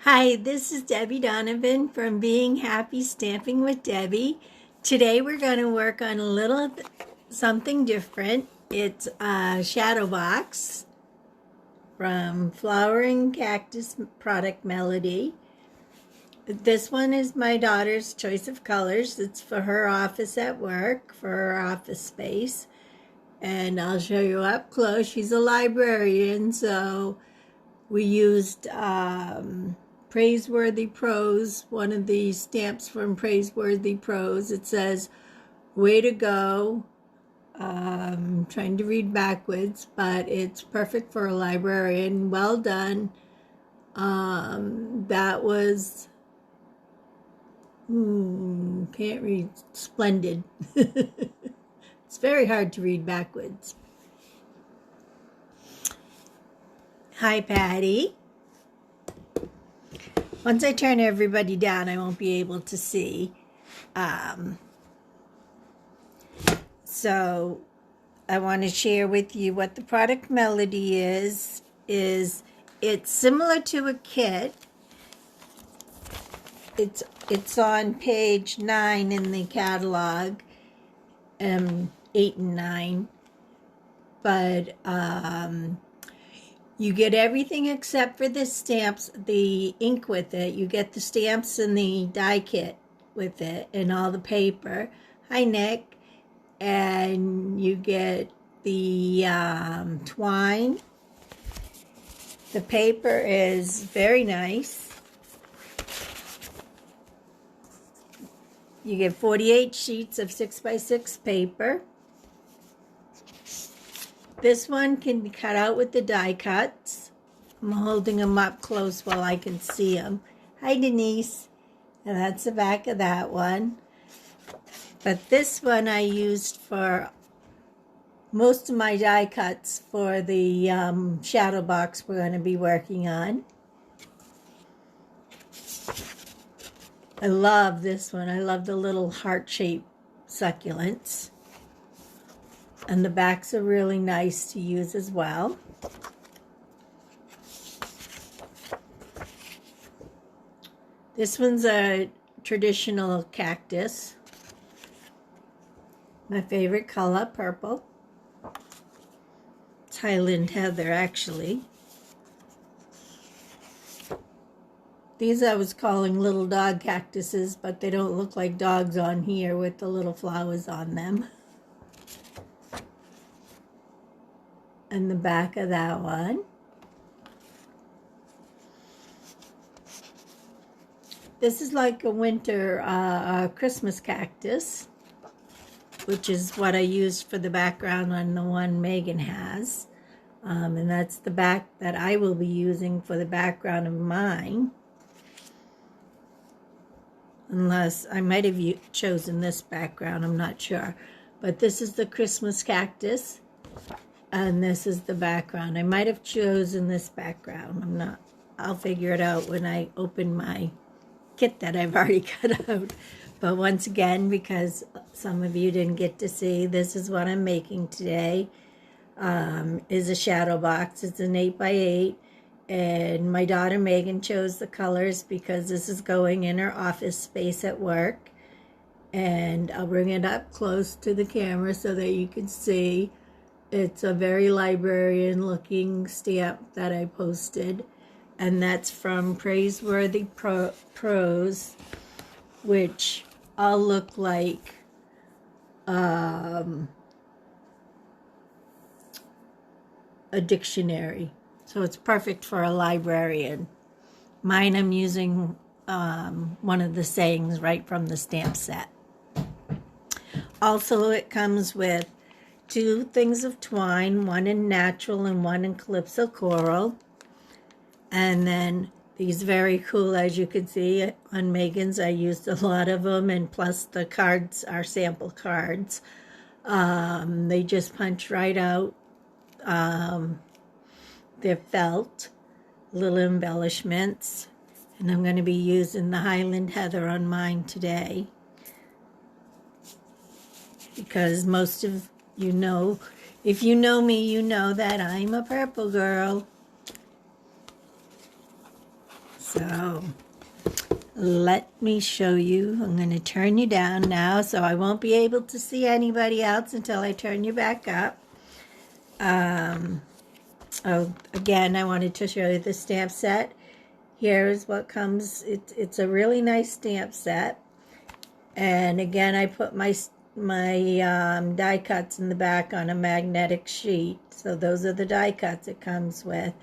Hi, this is Debbie Donovan from Beeing-Happy-stamping-with-Debby. Today we're going to work on a little something different. It's a shadow box from Flowering Cactus product Melody. This one is my daughter's choice of colors. It's for her office at work, for her office space. And I'll show you up close. She's a librarian, so we used Praiseworthy Prose, one of the stamps from Praiseworthy Prose. It says, "Way to go." Trying to read backwards, but it's perfect for a librarian. Well done. That was, can't read, splendid. It's very hard to read backwards. Hi, Patty. Once I turn everybody down, I won't be able to see. So I want to share with you what the product Melody is it's similar to a kit. It's on page 9 in the catalog, 8 and 9, but you get everything except for the stamps, the ink with it. You get the stamps and the die kit with it and all the paper. Hi, Nick. And you get the twine. The paper is very nice. You get 48 sheets of 6x6 paper. This one can be cut out with the die cuts. I'm holding them up close while I can see them. Hi, Denise. And that's the back of that one. But this one I used for most of my die cuts for the shadow box we're going to be working on. I love this one. I love the little heart-shaped succulents. And the backs are really nice to use as well. This one's a traditional cactus. My favorite color, purple. It's Highland Heather, actually. These I was calling little dog cactuses, but they don't look like dogs on here with the little flowers on them. And the back of that one. This is like a winter Christmas cactus, which is what I used for the background on the one Megan has. And that's the back that I will be using for the background of mine. Unless I might have chosen this background, I'm not sure. But this is the Christmas cactus. And this is the background. I might have chosen this background. I'm not. I'll figure it out when I open my kit that I've already cut out. But once again, because some of you didn't get to see, this is what I'm making today. Is a shadow box. It's an 8x8. And my daughter Megan chose the colors because this is going in her office space at work. And I'll bring it up close to the camera so that you can see. It's a very librarian-looking stamp that I posted, and that's from Praiseworthy Prose, which all look like a dictionary. So it's perfect for a librarian. Mine, I'm using one of the sayings right from the stamp set. Also, it comes with 2 things of twine, one in natural and one in calypso coral. And then these very cool, as you can see on Megan's, I used a lot of them, and plus the cards are sample cards. They just punch right out. They're felt, little embellishments. And I'm going to be using the Highland Heather on mine today. Because most of you know, if you know me, you know that I'm a purple girl. So let me show you. I'm going to turn you down now, so I won't be able to see anybody else until I turn you back up. Oh, again, I wanted to show you the stamp set. Here's what comes. It's a really nice stamp set. And again, I put my die cuts in the back on a magnetic sheet. So those are the die cuts it comes with.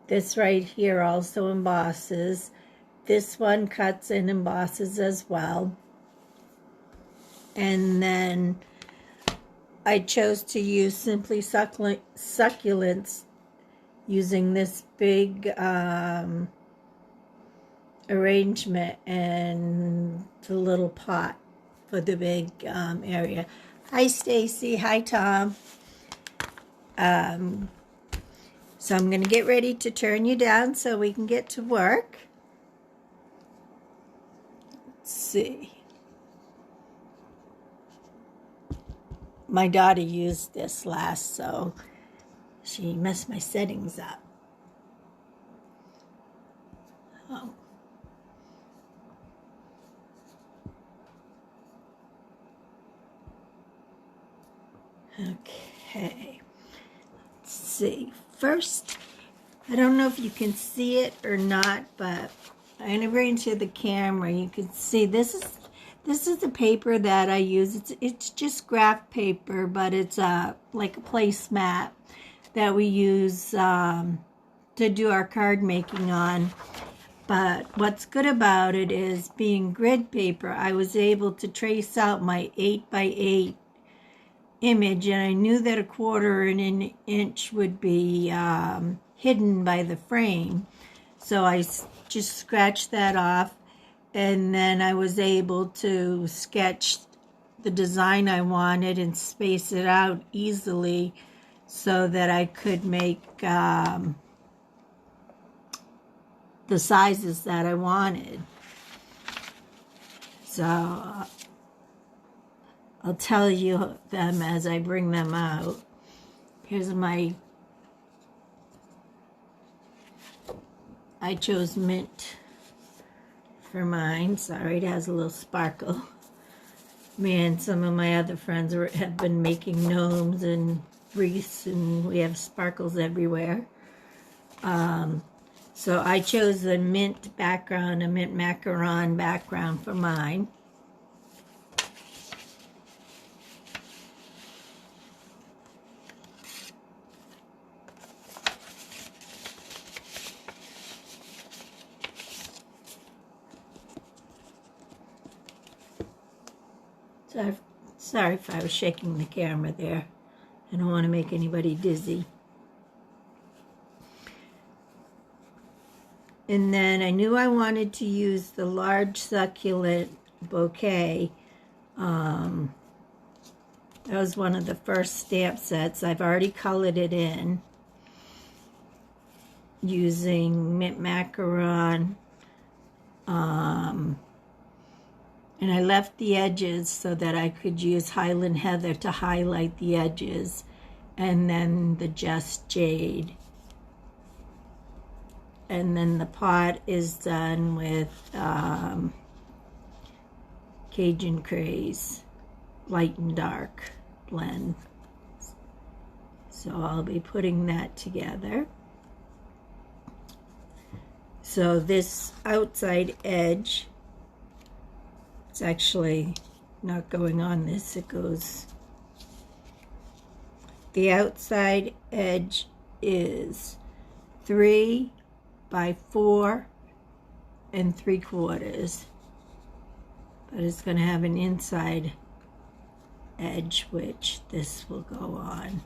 This right here also embosses. This one cuts and embosses as well. And then I chose to use Simply Succulents using this big arrangement and the little pot for the big area. Hi, Stacy. Hi, Tom. So I'm going to get ready to turn you down so we can get to work. Let's see. My daughter used this last, so she messed my settings up. Oh. Okay. Let's see. First, I don't know if you can see it or not, but I'm going to bring it to the camera. You can see this is the paper that I use. It's just graph paper, but it's like a placemat that we use to do our card making on. But what's good about it is, being grid paper, I was able to trace out my 8x8 image, and I knew that 1/4 inch would be hidden by the frame. So I just scratched that off, and then I was able to sketch the design I wanted and space it out easily so that I could make the sizes that I wanted. So I'll tell you them as I bring them out. Here's I chose mint for mine. Sorry, it has a little sparkle. Me and some of my other friends have been making gnomes and wreaths, and we have sparkles everywhere. So I chose a mint background, a mint macaroon background for mine. Sorry if I was shaking the camera there. I don't want to make anybody dizzy. And then I knew I wanted to use the large succulent bouquet. That was one of the first stamp sets. I've already colored it in using mint macaroon. And I left the edges so that I could use Highland Heather to highlight the edges, and then the Just Jade. And then the pot is done with Cajun Craze, light and dark blend. So I'll be putting that together. So this outside edge, it's actually not going on this, it goes, the outside edge is 3 by 4 3/4, but it's going to have an inside edge which this will go on.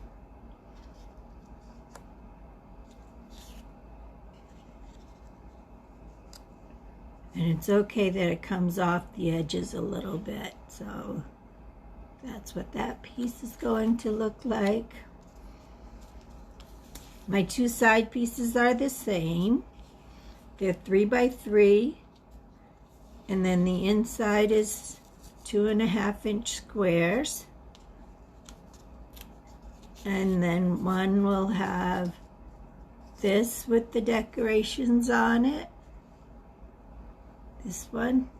And it's okay that it comes off the edges a little bit. So that's what that piece is going to look like. My two side pieces are the same. They're 3 by 3. And then the inside is 2.5-inch squares. And then one will have this with the decorations on it. This one.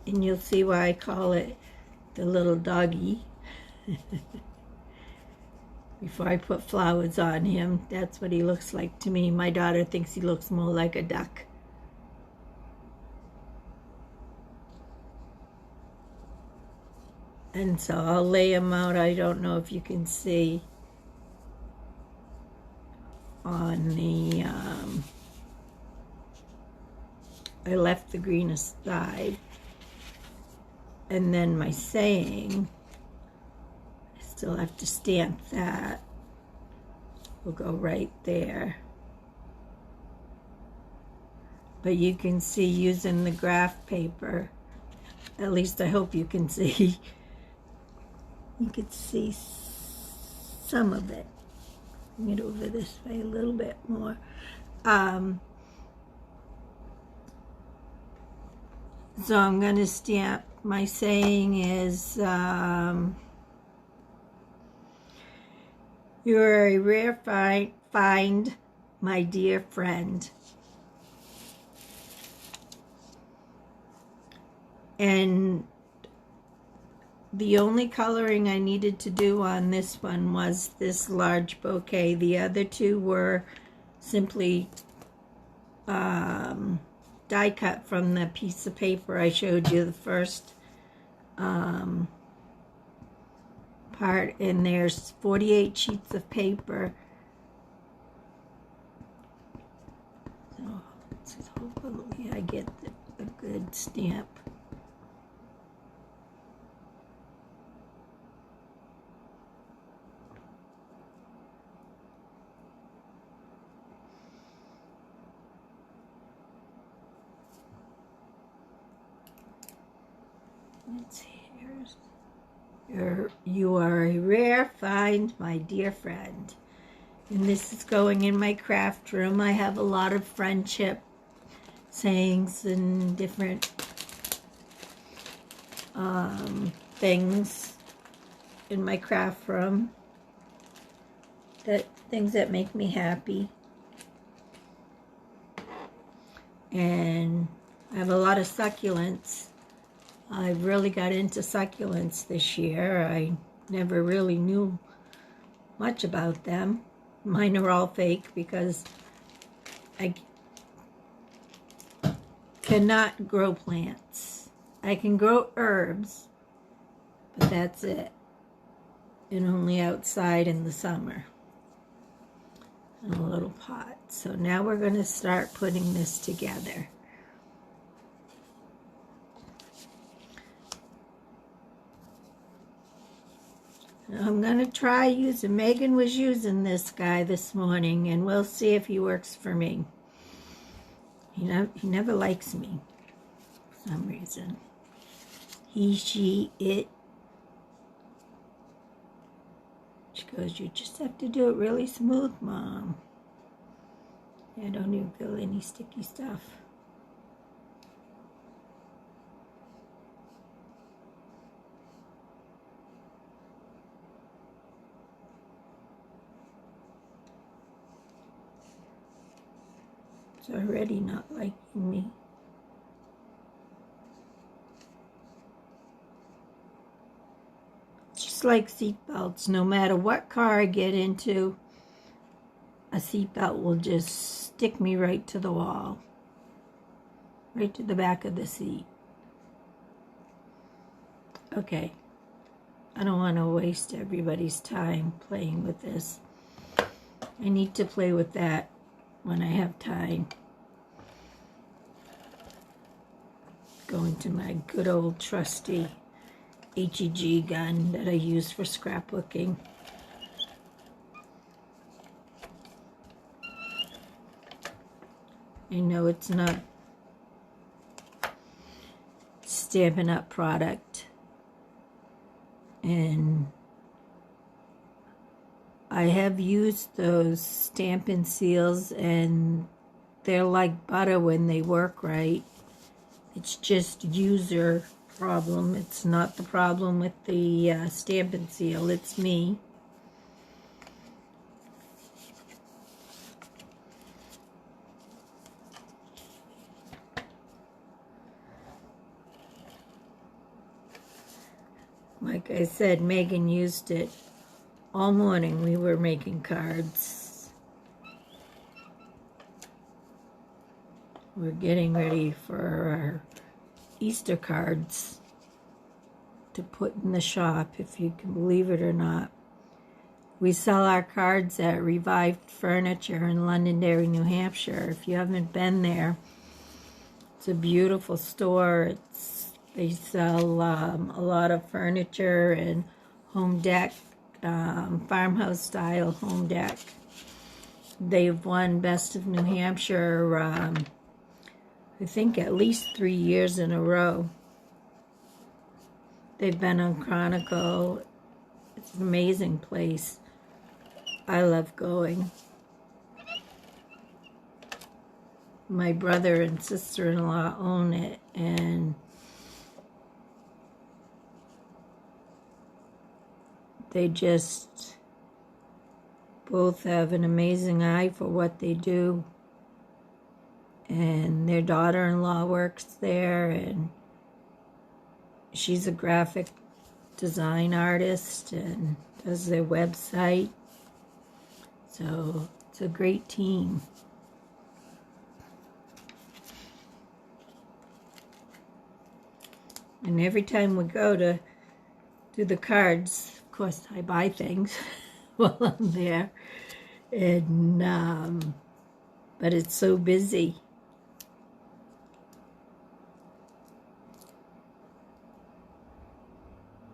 And you'll see why I call it the little doggy. Before I put flowers on him, that's what he looks like to me. My daughter thinks he looks more like a duck. And so I'll lay him out. I don't know if you can see on the, I left the green aside. And then my saying, I still have to stamp that. Will go right there. But you can see using the graph paper, at least I hope you can see. You can see some of it. Bring it over this way a little bit more. So I'm going to stamp, my saying is, you're a rare find, my dear friend. And the only coloring I needed to do on this one was this large bouquet. The other two were simply die cut from the piece of paper I showed you the first part, and there's 48 sheets of paper. So hopefully I get a good stamp. Let's see, you are a rare find, my dear friend. And this is going in my craft room. I have a lot of friendship sayings and different things in my craft room. Things that make me happy. And I have a lot of succulents. I really got into succulents this year. I never really knew much about them. Mine are all fake because I cannot grow plants. I can grow herbs, but that's it. And only outside in the summer. In a little pot. So now we're going to start putting this together. I'm going to try using, Megan was using this guy this morning, and we'll see if he works for me. He never likes me for some reason. He, she, it. She goes, you just have to do it really smooth, Mom. I don't even feel any sticky stuff. It's already not liking me. Just like seat belts, no matter what car I get into, a seat belt will just stick me right to the wall, right to the back of the seat. Okay, I don't want to waste everybody's time playing with this. I need to play with that when I have time. Go into my good old trusty HEG gun that I use for scrapbooking. I know it's not Stampin' Up product, and I have used those Stampin' seals, and they're like butter when they work right. It's just user problem. It's not the problem with the Stampin' Seal, it's me. Like I said, Megan used it all morning. We were making cards. We're getting ready for our Easter cards to put in the shop, if you can believe it or not. We sell our cards at Revived Furniture in Londonderry, New Hampshire. If you haven't been there, it's a beautiful store. They sell a lot of furniture and home deck, farmhouse style home deck. They've won Best of New Hampshire, I think at least 3 years in a row. They've been on Chronicle. It's an amazing place. I love going. My brother and sister-in-law own it, and they just both have an amazing eye for what they do. And their daughter-in-law works there, and she's a graphic design artist and does their website. So it's a great team. And every time we go to do the cards, of course, I buy things while I'm there. And but it's so busy.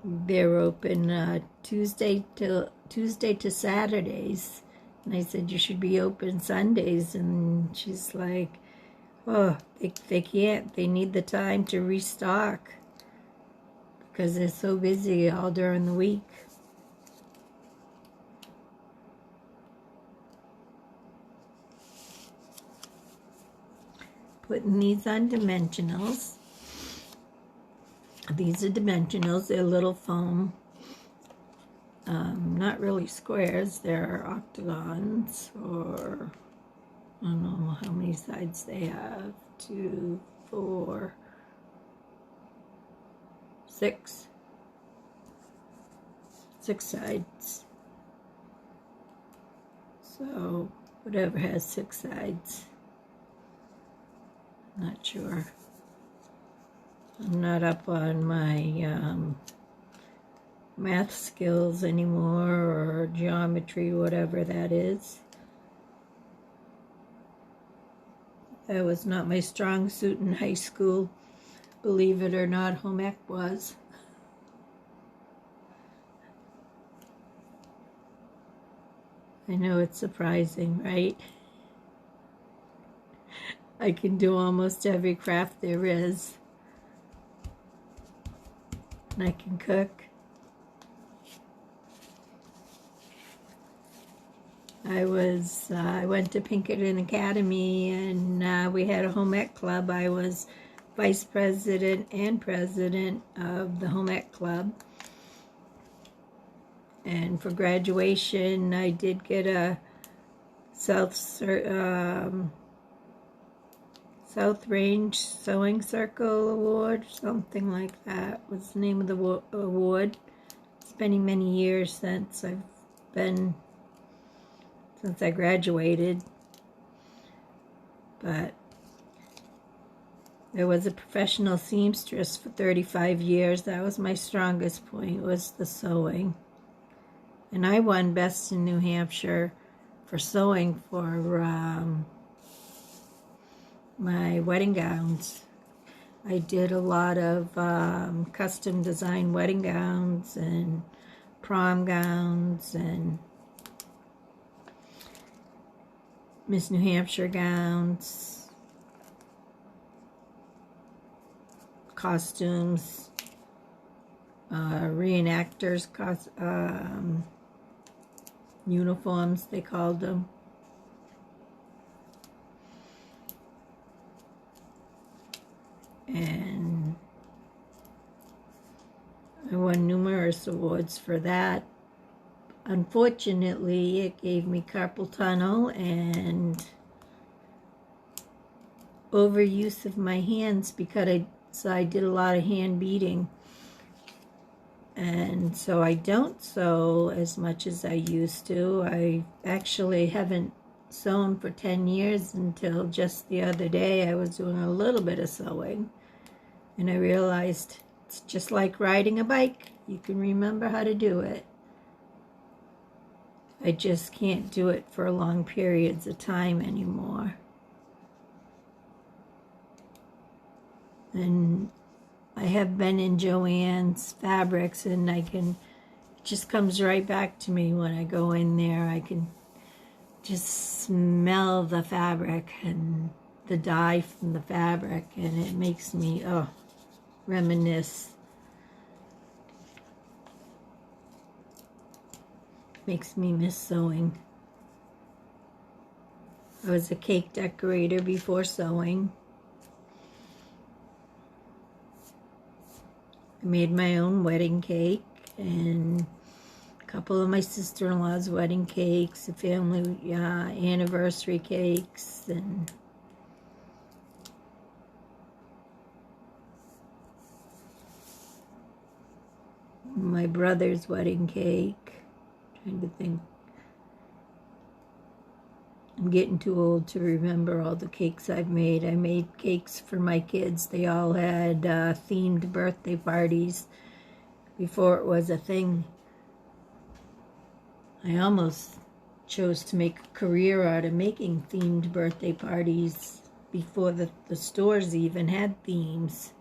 They're open Tuesday to Saturdays. And I said, you should be open Sundays. And she's like, oh, they can't. They need the time to restock because they're so busy all during the week. Putting these on dimensionals. These are dimensionals. They're little foam. Not really squares. They're octagons, or I don't know how many sides they have. 2, 4, 6. 6 sides. So whatever has 6 sides. Not sure. I'm not up on my math skills anymore, or geometry, whatever that is. That was not my strong suit in high school. Believe it or not, home ec was. I know it's surprising, right? I can do almost every craft there is. And I can cook. I went to Pinkerton Academy, and we had a home ec club. I was vice president and president of the home ec club. And for graduation, I did get a South Range Sewing Circle Award, something like that was the name of the award. It's been many years since I graduated, but I was a professional seamstress for 35 years. That was my strongest point, was the sewing. And I won Best in New Hampshire for sewing for my wedding gowns. I did a lot of custom design wedding gowns and prom gowns and Miss New Hampshire gowns, costumes, reenactors, uniforms, they called them. And I won numerous awards for that. Unfortunately, it gave me carpal tunnel and overuse of my hands because I did a lot of hand beating. And so I don't sew as much as I used to. I actually haven't sewn for 10 years until just the other day. I was doing a little bit of sewing, and I realized it's just like riding a bike. You can remember how to do it. I just can't do it for long periods of time anymore. And I have been in Joann's fabrics, and it just comes right back to me when I go in there. I can just smell the fabric and the dye from the fabric, and it makes me, reminisce. Makes me miss sewing. I was a cake decorator before sewing. I made my own wedding cake and a couple of my sister-in-law's wedding cakes, family anniversary cakes, and my brother's wedding cake. Trying to think. I'm getting too old to remember all the cakes I've made. I made cakes for my kids. They all had themed birthday parties before it was a thing. I almost chose to make a career out of making themed birthday parties before the stores even had themes.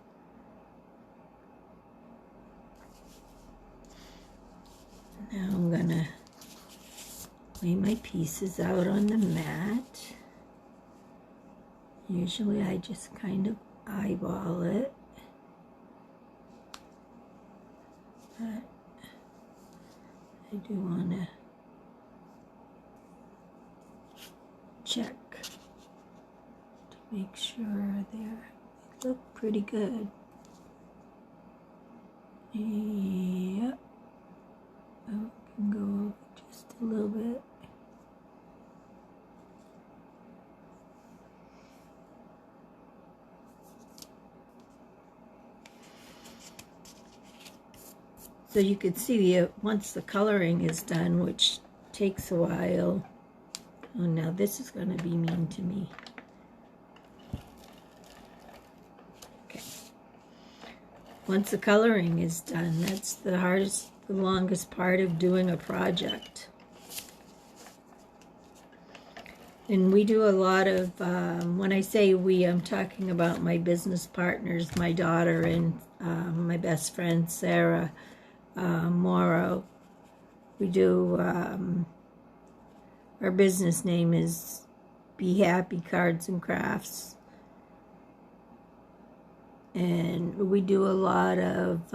Now I'm gonna lay my pieces out on the mat. Usually I just kind of eyeball it, but I do want to check to make sure they look pretty good. Yep. I can go over just a little bit. So you can see once the coloring is done, which takes a while. Oh, now this is going to be mean to me. Okay. Once the coloring is done, that's the hardest, the longest part of doing a project. And we do a lot of, when I say we, I'm talking about my business partners, my daughter and my best friend, Sarah Morrow. We do, our business name is Be Happy Cards and Crafts. And we do a lot of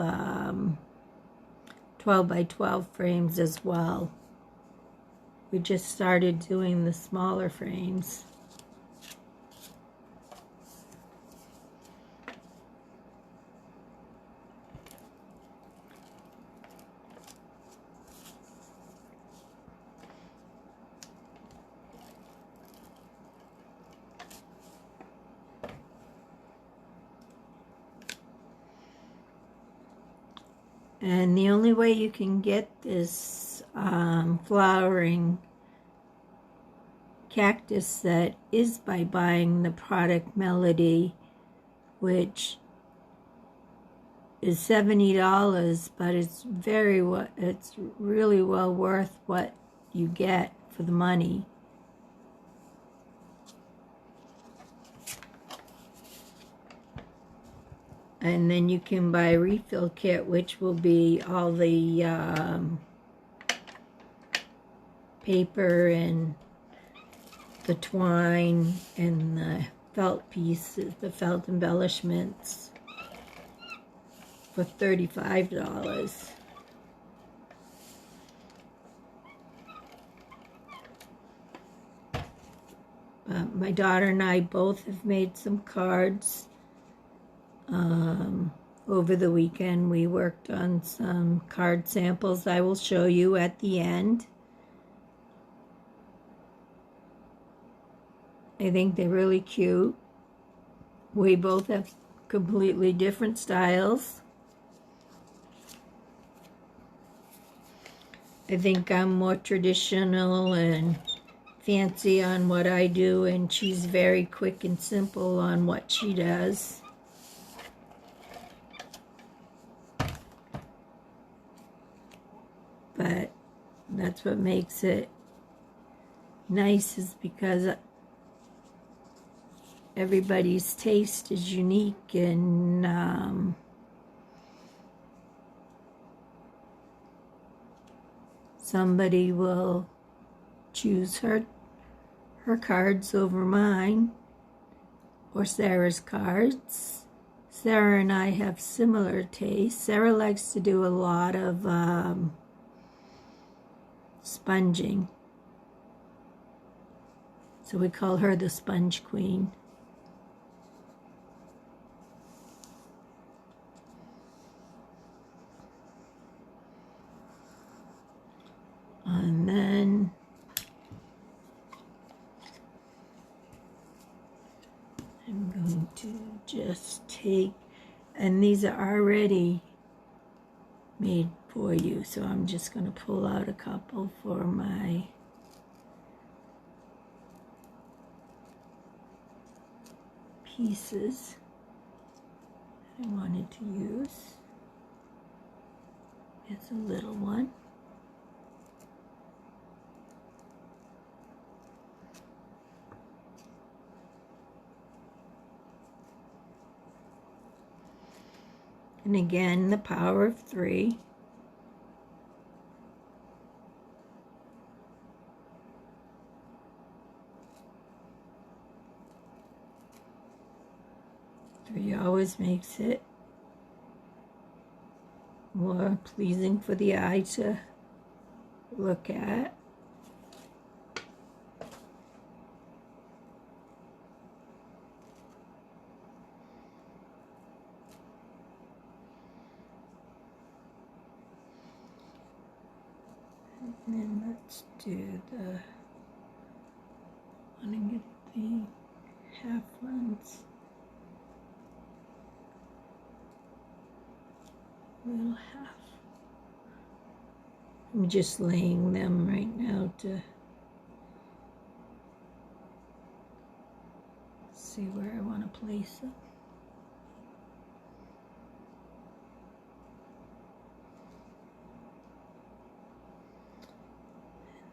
12 by 12 frames as well. We just started doing the smaller frames. And the only way you can get this flowering cactus set is by buying the product Melody, which is $70, but it's really well worth what you get for the money. And then you can buy a refill kit, which will be all the paper and the twine and the felt pieces, the felt embellishments, for $35. My daughter and I both have made some cards. over the weekend we worked on some card samples I will show you at the end. I think they're really cute. We both have completely different styles. I think I'm more traditional and fancy on what I do, and she's very quick and simple on what she does. But that's what makes it nice, is because everybody's taste is unique, and somebody will choose her cards over mine, or Sarah's cards. Sarah and I have similar tastes. Sarah likes to do a lot of sponging, so we call her the Sponge Queen. And then I'm going to just take, and these are already made for you, so I'm just going to pull out a couple for my pieces that I wanted to use. It's a little one. And again, the power of 3. Three always makes it more pleasing for the eye to look at. And then let's do the, I want to get the half ones. Little half. I'm just laying them right now to see where I want to place them.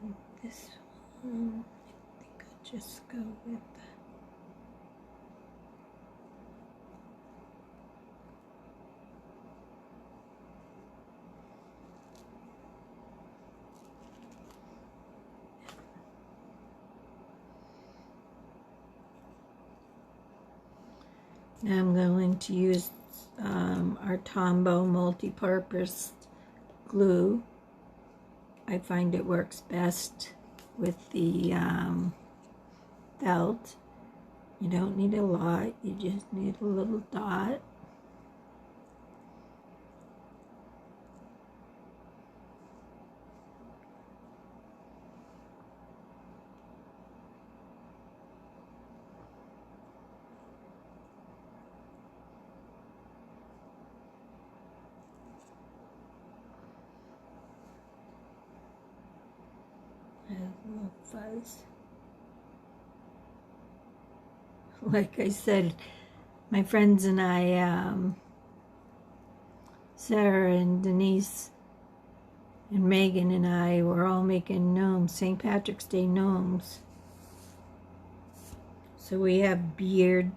And this one, I think I'll just go with the Now I'm going to use our Tombow multi-purpose glue. I find it works best with the felt. You don't need a lot, you just need a little dot. A little fuzz. Like I said, my friends and I, Sarah and Denise and Megan and I were all making gnomes, St. Patrick's Day gnomes. So we have beard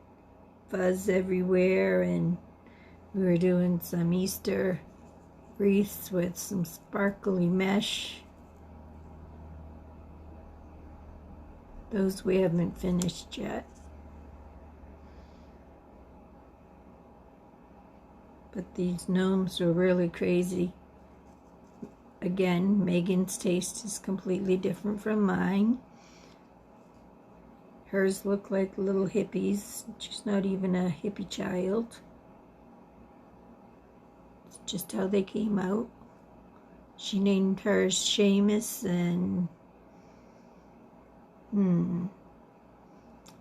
fuzz everywhere, and we were doing some Easter wreaths with some sparkly mesh. Those we haven't finished yet. But these gnomes were really crazy. Again, Megan's taste is completely different from mine. Hers look like little hippies. She's not even a hippie child. just how they came out. She named hers Seamus and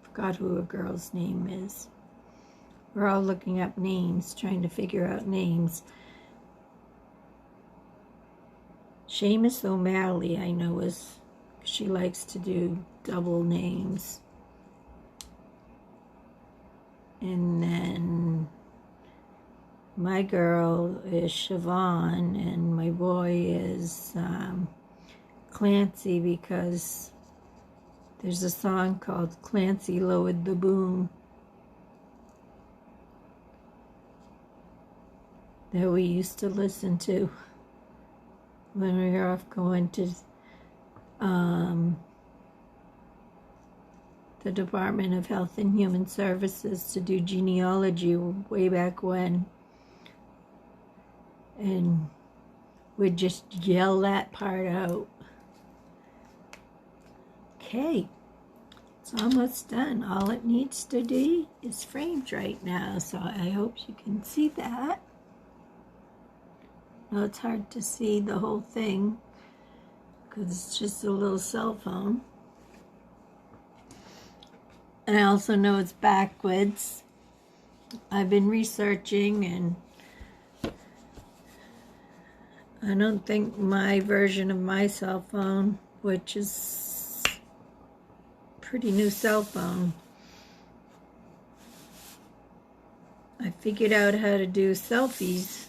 forgot who a girl's name is. We're all looking up names, trying to figure out names. Seamus O'Malley, I know, is, she likes to do double names. And then my girl is Siobhan, and my boy is Clancy, because there's a song called Clancy Lowered the Boom that we used to listen to when we were off going to the Department of Health and Human Services to do genealogy way back when. And we'd just yell that part out. Okay, it's almost done. All it needs to do is framed right now, so I hope you can see that. Well, it's hard to see the whole thing because it's just a little cell phone. And I also know it's backwards. I've been researching, and I don't think my version of my cell phone, which is a pretty new cell phone, I figured out how to do selfies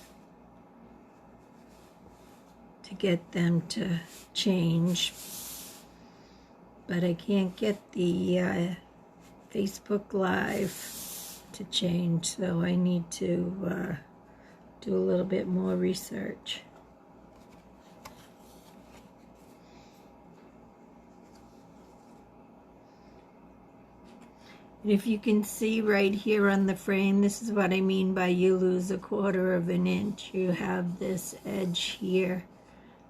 to get them to change, but I can't get the Facebook Live to change, so I need to do a little bit more research. And if you can see right here on the frame, this is what I mean by you lose 1/4 of an inch. You have this edge here.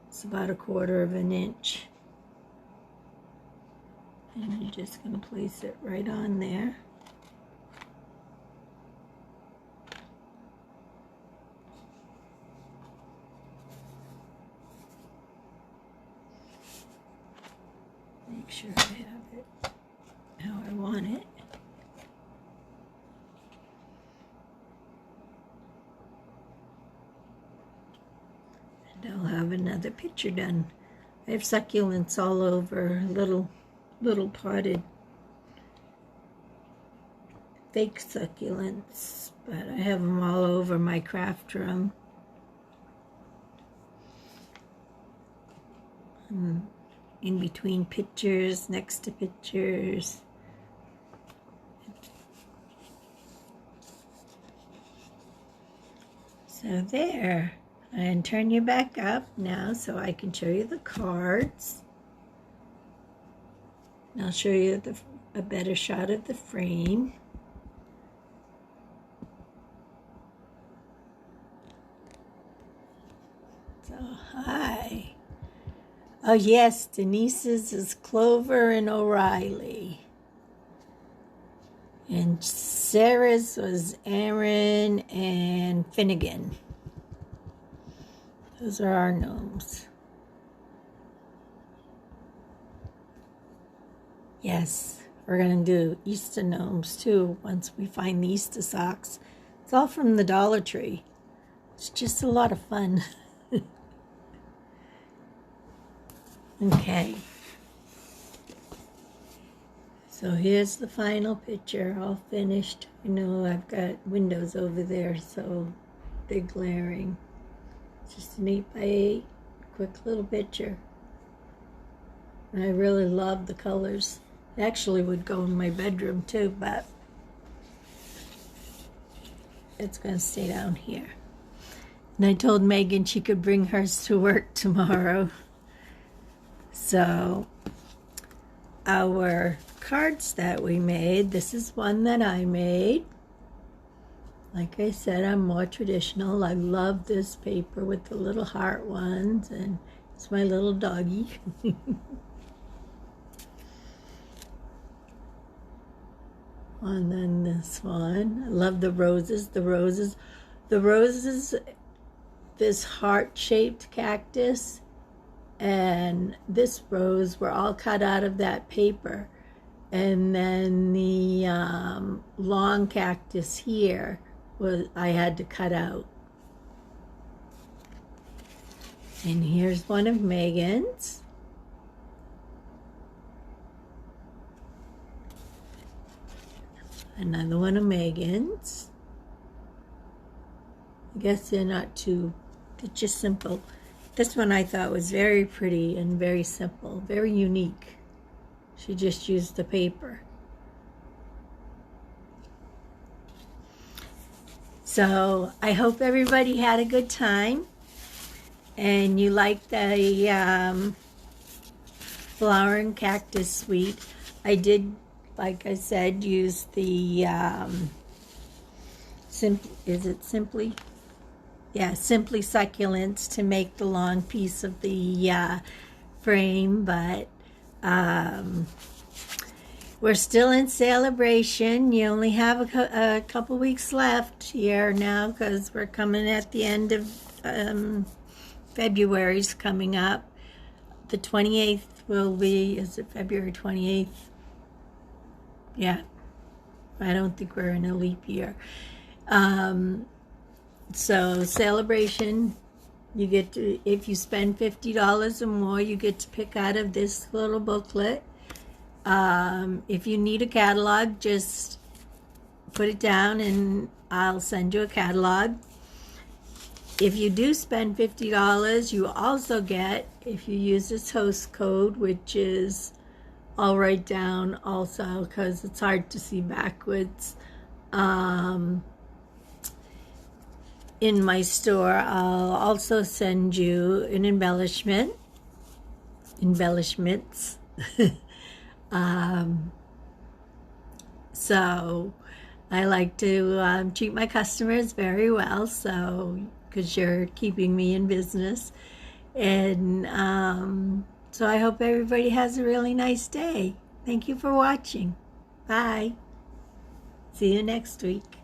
It's about 1/4 of an inch. And you're just going to place it right on there. Make sure I have it how I want it. And I'll have another picture done. I have succulents all over, little potted fake succulents, but I have them all over my craft room. In between pictures, next to pictures. So there. And turn you back up now so I can show you the cards. And I'll show you a better shot of the frame. So, hi. Oh yes, Denise's is Clover and O'Reilly. And Sarah's was Aaron and Finnegan. Those are our gnomes. Yes, we're going to do Easter gnomes too once we find the Easter socks. It's all from the Dollar Tree. It's just a lot of fun. Okay. So here's the final picture, all finished. I know I've got windows over there, so they're glaring. It's just an 8x8, quick little picture. I really love the colors. It actually would go in my bedroom too, but it's going to stay down here. And I told Megan she could bring hers to work tomorrow. So our cards that we made, this is one that I made. Like I said, I'm more traditional. I love this paper with the little heart ones, and it's my little doggy. And then this one. I love the roses. The roses this heart-shaped cactus and this rose were all cut out of that paper. And then the long cactus here I had to cut out. And here's one of Megan's. Another one of Megan's. I guess they're not too, they're just simple. This one I thought was very pretty and very simple, very unique. She just used the paper. So I hope everybody had a good time and you liked the Flowering Cactus Suite. I did, like I said, use the Simply Succulents to make the long piece of the frame, but we're still in celebration. You only have a couple weeks left here now because we're coming at the end of February's coming up. The 28th will be, is it February 28th? Yeah, I don't think we're in a leap year. So celebration, you get to, if you spend $50 or more, you get to pick out of this little booklet. If you need a catalog, just put it down and I'll send you a catalog. If you do spend $50, you also get, if you use this host code, which is, I'll write down also because it's hard to see backwards, in my store, I'll also send you an embellishments. So I like to treat my customers very well, so because you're keeping me in business. And so I hope everybody has a really nice day. Thank you for watching. Bye. See you next week.